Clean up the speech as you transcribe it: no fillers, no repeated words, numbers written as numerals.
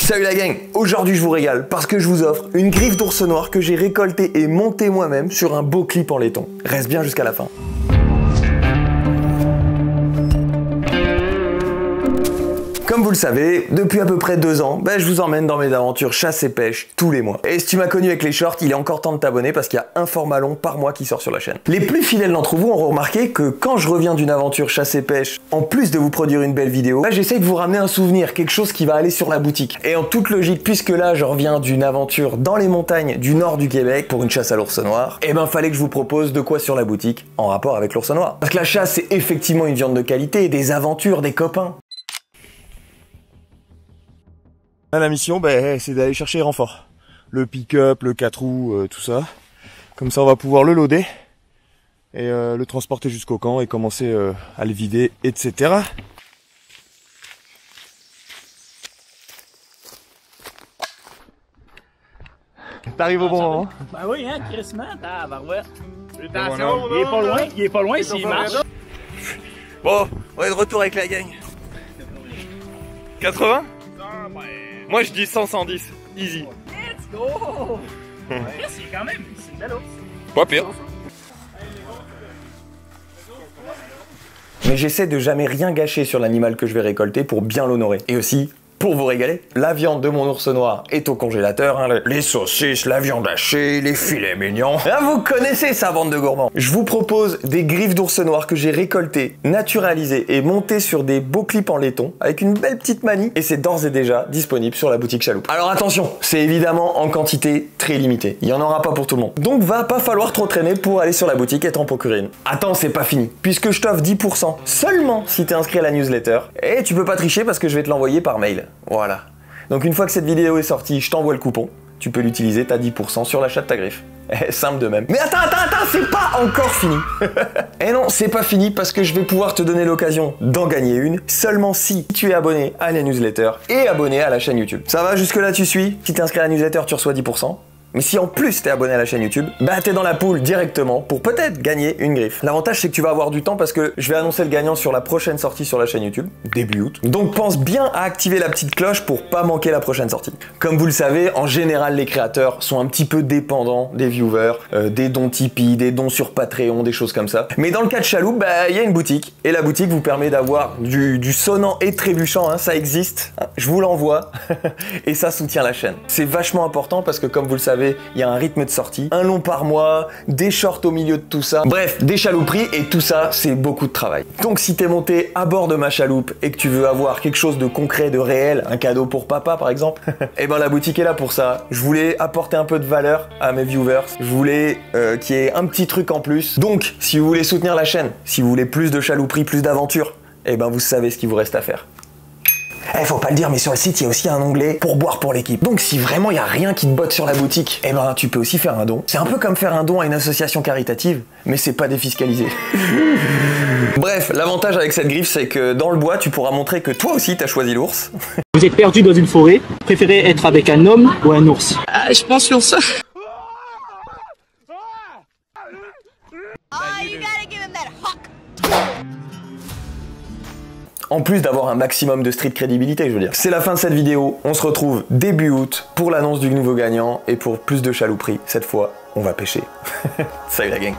Salut la gang, aujourd'hui je vous régale parce que je vous offre une griffe d'ours noir que j'ai récoltée et montée moi-même sur un beau clip en laiton. Reste bien jusqu'à la fin. Comme vous le savez, depuis à peu près 2 ans, je vous emmène dans mes aventures chasse et pêche tous les mois. Et si tu m'as connu avec les shorts, il est encore temps de t'abonner parce qu'il y a un format long par mois qui sort sur la chaîne. Les plus fidèles d'entre vous auront remarqué que quand je reviens d'une aventure chasse et pêche, en plus de vous produire une belle vidéo, j'essaye de vous ramener un souvenir, quelque chose qui va aller sur la boutique. Et en toute logique, puisque là je reviens d'une aventure dans les montagnes du nord du Québec pour une chasse à l'ours noir, fallait que je vous propose de quoi sur la boutique en rapport avec l'ours noir. Parce que la chasse c'est effectivement une viande de qualité, des aventures, des copains. La mission, c'est d'aller chercher les renforts. Le pick-up, le 4 roues, tout ça. Comme ça, on va pouvoir le loader et le transporter jusqu'au camp et commencer à le vider, etc. T'arrives au bon moment. Ben oui, hein, crissement, barouette. Attention, il est pas loin s'il marche. Bon, on est de retour avec la gang. 80 ? Moi je dis 100, 110, easy. Let's go! C'est quand même, c'est une belle ours. Pas pire. Mais j'essaie de jamais rien gâcher sur l'animal que je vais récolter pour bien l'honorer. Et aussi, pour vous régaler, la viande de mon ours noir est au congélateur, hein, les saucisses, la viande hachée, les filets mignons. Là, vous connaissez ça, bande de gourmands. Je vous propose des griffes d'ours noir que j'ai récoltées, naturalisées et montées sur des beaux clips en laiton avec une belle petite manie et c'est d'ores et déjà disponible sur la boutique Chaloupe. Alors attention, c'est évidemment en quantité très limitée. Il y en aura pas pour tout le monde. Donc va pas falloir trop traîner pour aller sur la boutique et t'en procurer une. Attends, c'est pas fini, puisque je t'offre 10% seulement si t'es inscrit à la newsletter et tu peux pas tricher parce que je vais te l'envoyer par mail. Voilà. Donc une fois que cette vidéo est sortie, je t'envoie le coupon. Tu peux l'utiliser, t'as 10% sur l'achat de ta griffe. Simple de même. Mais attends, c'est pas encore fini. Et non, c'est pas fini parce que je vais pouvoir te donner l'occasion d'en gagner une seulement si tu es abonné à la newsletter et abonné à la chaîne YouTube. Ça va jusque là, tu suis? Si t'es inscrit à la newsletter, tu reçois 10%. Mais si en plus t'es abonné à la chaîne YouTube, t'es dans la poule directement pour peut-être gagner une griffe. L'avantage c'est que tu vas avoir du temps parce que je vais annoncer le gagnant sur la prochaine sortie sur la chaîne YouTube, début août. Donc pense bien à activer la petite cloche pour pas manquer la prochaine sortie. Comme vous le savez, en général les créateurs sont un petit peu dépendants des viewers, des dons Tipeee, des dons sur Patreon, des choses comme ça. Mais dans le cas de Chaloupe, il y a une boutique et la boutique vous permet d'avoir du sonnant et trébuchant, hein, ça existe, je vous l'envoie et ça soutient la chaîne. C'est vachement important parce que comme vous le savez, il y a un rythme de sortie, un long par mois, des shorts au milieu de tout ça. Bref, des chalouperies et tout ça, c'est beaucoup de travail. Donc si t'es monté à bord de ma chaloupe et que tu veux avoir quelque chose de concret, de réel, un cadeau pour papa par exemple, la boutique est là pour ça. Je voulais apporter un peu de valeur à mes viewers. Je voulais qu'il y ait un petit truc en plus. Donc, si vous voulez soutenir la chaîne, si vous voulez plus de chalouperies, plus d'aventures, vous savez ce qu'il vous reste à faire. Faut pas le dire, mais sur le site, il y a aussi un onglet pour boire pour l'équipe. Donc si vraiment il y a rien qui te botte sur la boutique, tu peux aussi faire un don. C'est un peu comme faire un don à une association caritative, mais c'est pas défiscalisé. Bref, l'avantage avec cette griffe, c'est que dans le bois, tu pourras montrer que toi aussi t'as choisi l'ours. Vous êtes perdu dans une forêt, préférez être avec un homme ou un ours? Je pense l'ours. En plus d'avoir un maximum de street crédibilité, je veux dire. C'est la fin de cette vidéo, on se retrouve début août pour l'annonce du nouveau gagnant et pour plus de chalouperies. Cette fois, on va pêcher. Salut la gang.